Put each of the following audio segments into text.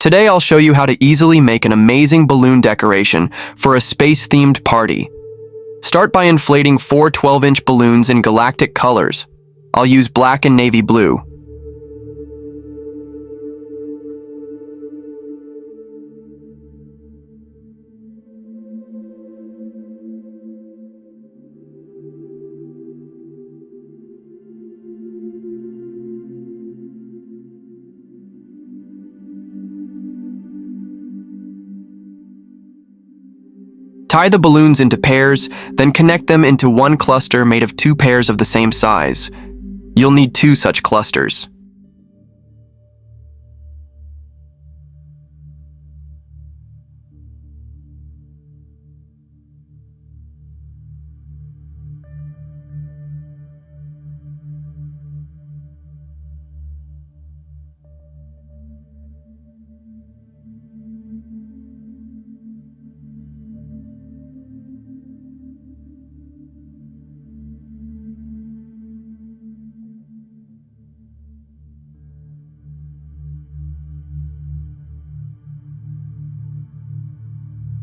Today I'll show you how to easily make an amazing balloon decoration for a space-themed party. Start by inflating 4 12-inch balloons in galactic colors. I'll use black and navy blue. Tie the balloons into pairs, then connect them into one cluster made of 2 pairs of the same size. You'll need 2 such clusters.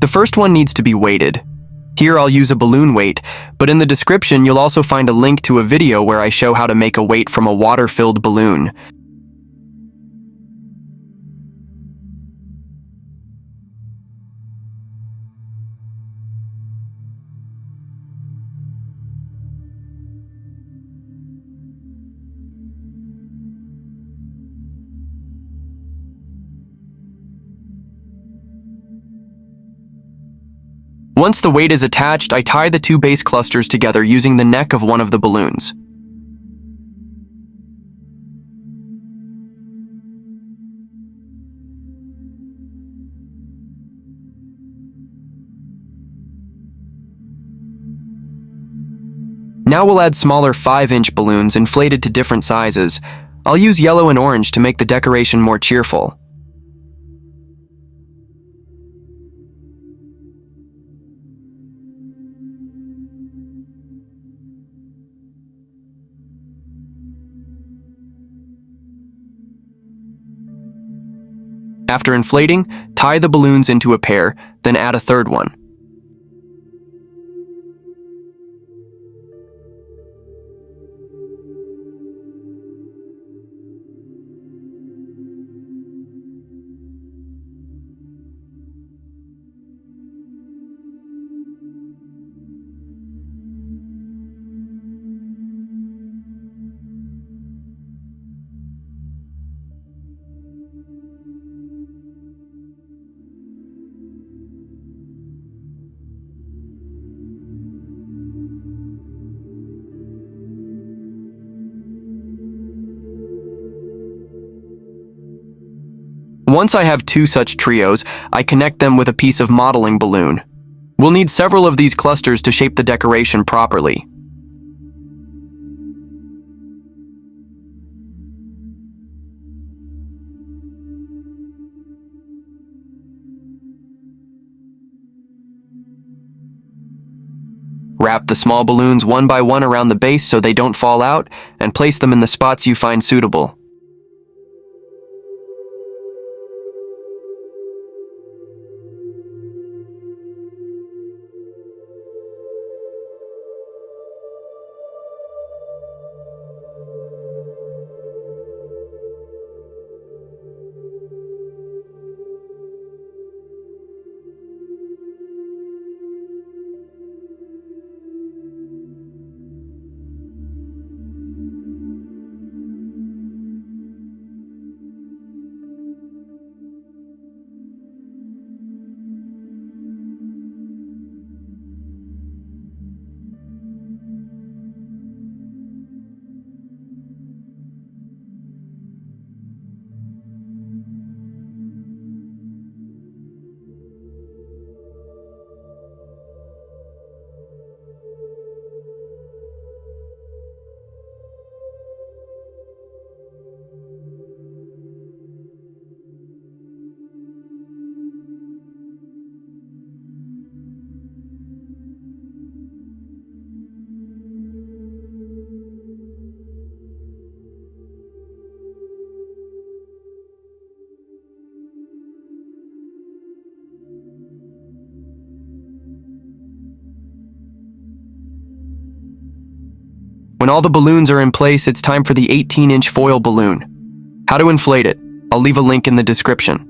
The first one needs to be weighted. Here I'll use a balloon weight, but in the description you'll also find a link to a video where I show how to make a weight from a water-filled balloon. Once the weight is attached, I tie the 2 base clusters together using the neck of one of the balloons. Now we'll add smaller 5-inch balloons inflated to different sizes. I'll use yellow and orange to make the decoration more cheerful. After inflating, tie the balloons into a pair, then add a third one. Once I have 2 such trios, I connect them with a piece of modeling balloon. We'll need several of these clusters to shape the decoration properly. Wrap the small balloons one by one around the base so they don't fall out, and place them in the spots you find suitable. When all the balloons are in place, it's time for the 18-inch foil balloon. How to inflate it? I'll leave a link in the description.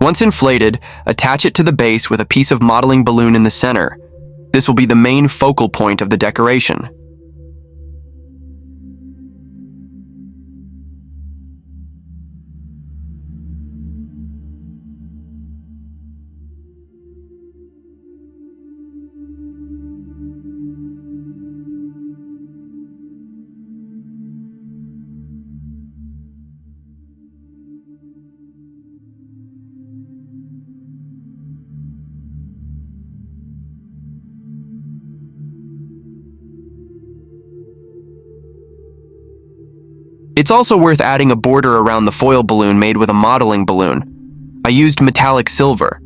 Once inflated, attach it to the base with a piece of modeling balloon in the center. This will be the main focal point of the decoration. It's also worth adding a border around the foil balloon made with a modeling balloon. I used metallic silver.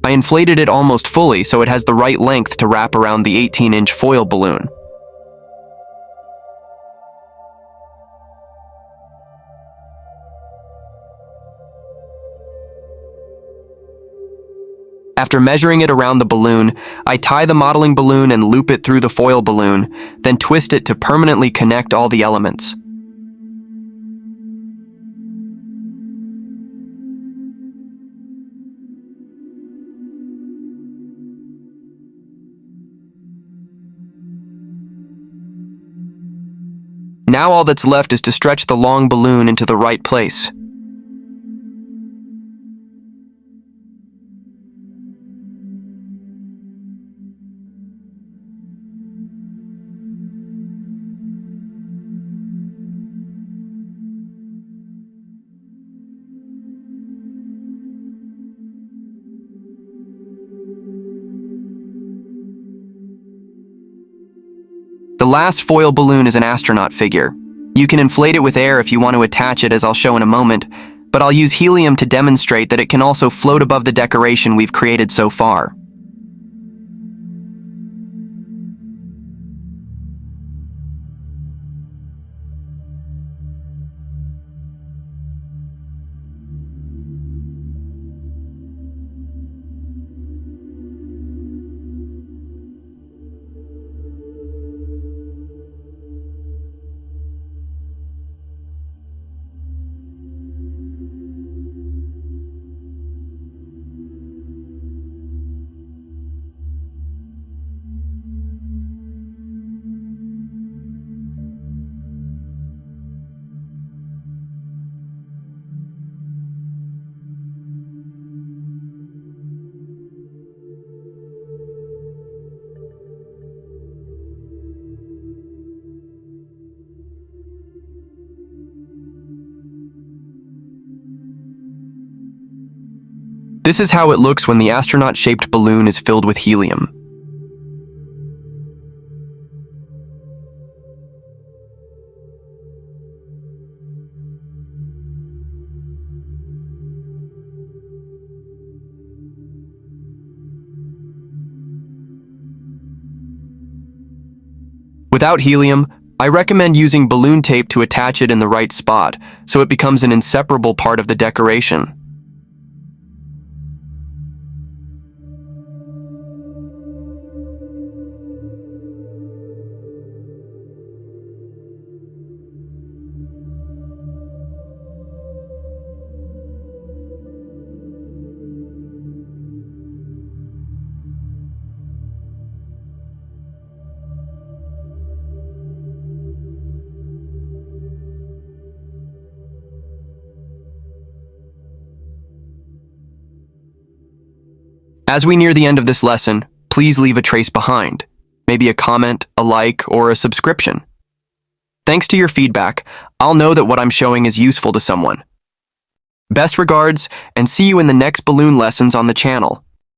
I inflated it almost fully so it has the right length to wrap around the 18-inch foil balloon. After measuring it around the balloon, I tie the modeling balloon and loop it through the foil balloon, then twist it to permanently connect all the elements. Now all that's left is to stretch the long balloon into the right place. The last foil balloon is an astronaut figure. You can inflate it with air if you want to attach it, as I'll show in a moment, but I'll use helium to demonstrate that it can also float above the decoration we've created so far. This is how it looks when the astronaut-shaped balloon is filled with helium. Without helium, I recommend using balloon tape to attach it in the right spot, so it becomes an inseparable part of the decoration. As we near the end of this lesson, please leave a trace behind, maybe a comment, a like, or a subscription. Thanks to your feedback, I'll know that what I'm showing is useful to someone. Best regards, and see you in the next balloon lessons on the channel.